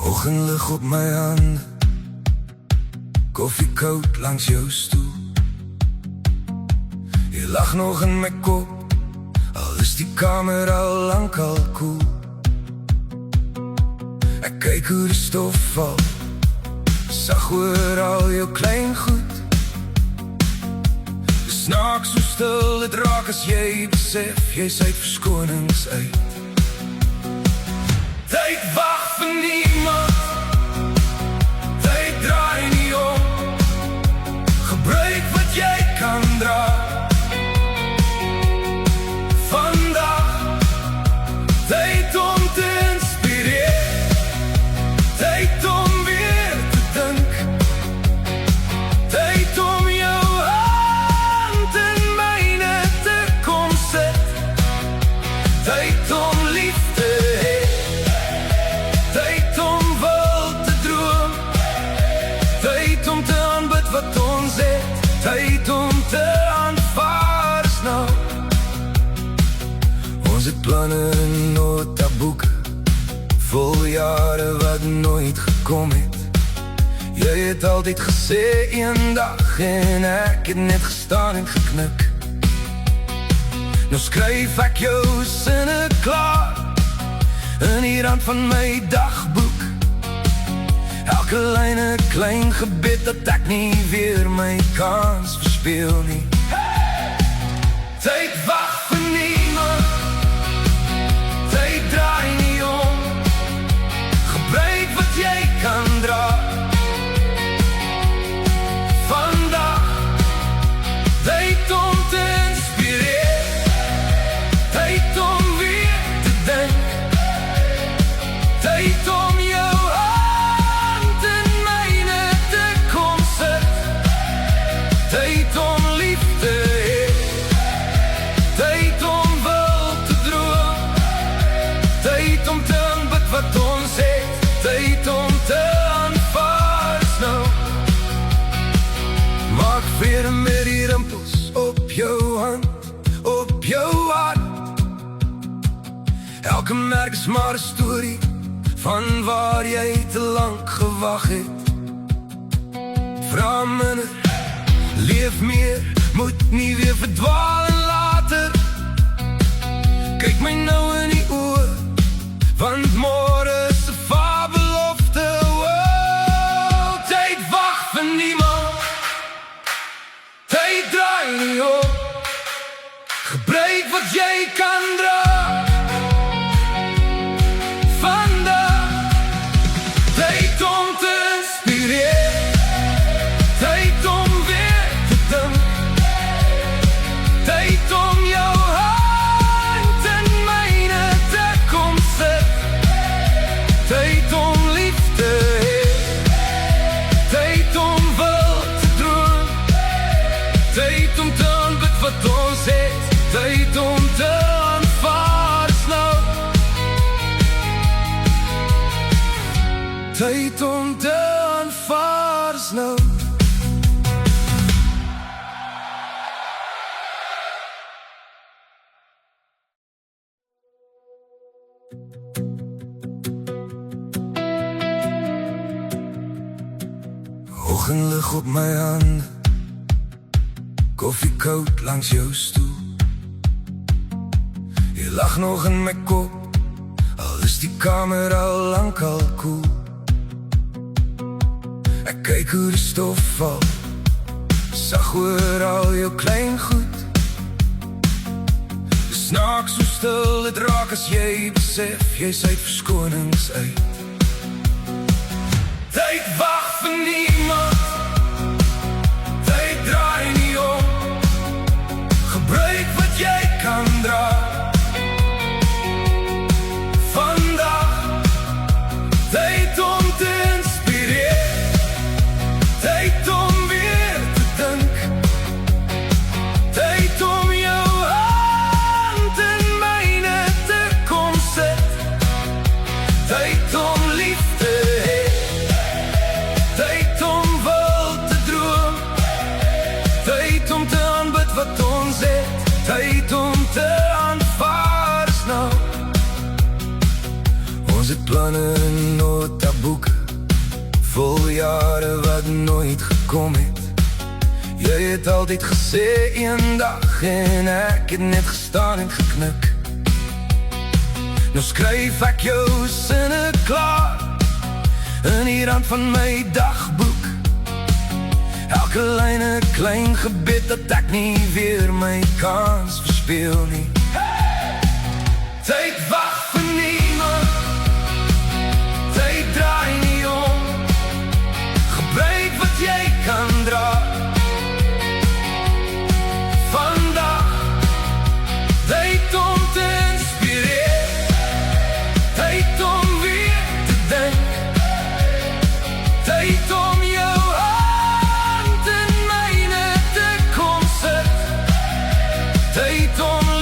Oggendlig op my hande, koffie koud langs jou stoel. Jy lag nog in my kop, al is die kamer al lang al koel. Ek kyk hoe die stof val, sag oor al jou klein goed. Dis snaaks so stil dit raak as jy besef jy's uit verskonings uit. Tyd wag vir niemand, tyd draai nie om. Gebruik wat jy kan dra. Vandag, tyd om te inspireer, tyd om weer te dink, tyd om jou hand in myne te kom sit, tyd om lief te hê, tyd om wil te droom, tyd om te aanbid wat ons het, tyd om te aanvaar is nou. Ons het planne in notaboeke, vol jare wat nooit gekom het. Jy het altyd gesê een dag en ek het net gestaan en geknik. Nou skryf ek jou sinne klaar in die rand van my dagboek. Elke lyn 'n klein gebed dat ek nie weer my kans verspeel nie. Tyd wag vir niemand, tyd draai nie om. Gebruik wat jy kan dra. Vandag, tyd om te inspireer, tyd om weer te dink, tyd om jou hand in myne te kom sit, tyd om lief te hê, tyd om wil te droom, tyd om te aanbid wat ons het, tyd om te aanvaar is nou. Maak vrede met die rimpels op jou hand, op jou hart. Elke merk is maar 'n storie van waar jy te lank gewag het. Vra minder, leef meer, moet nie weer verdwaal en later. Kyk my nou in die oë, want môre is 'n fabelofte. Oh, tyd wag vir niemand, tyd draai nie om. Gebruik wat jy kan dra. Vandag, tyd om te inspireer, tyd om weer te dink, tyd om jou hand in myne te kom sit, tyd om lief te hê, tyd om wil te droom, tyd om te aanbid wat ons het, tyd om te aanvaar is nou. Tyd om te aanvaar is nou. Oggendlig op my hande, koffie koud langs jou stoel. Jy lag nog in my kop, al is die kamer al lang al koel. Ek kyk hoe die stof val, sag oor al jou klein goed. Dis snaaks so stil dit raak as jy besef jy's uit verskonings uit. Tyd wag vir niemand, tyd draai nie om. Gebruik wat jy kan dra. Vandag, tyd om te inspireer, tyd om weer te dink, tyd om jou hand in myne te kom sit, tyd om lief te hê, tyd om het planne en notaboeke, vol jare wat nooit gekom het. Jy het altyd gesê een dag en ek het net gestaan en geknik. Nou skryf ek jou sinne klaar in die rand van my dagboek. Elke lyn 'n klein gebed dat ek nie weer my kans verspeel nie. Tyd wag vir niemand, tyd draai nie om. Gebruik wat jy kan dra. Vandag, tyd om te inspireer, tyd om weer te denk, tyd om jou hand in myne te kom sit, tyd om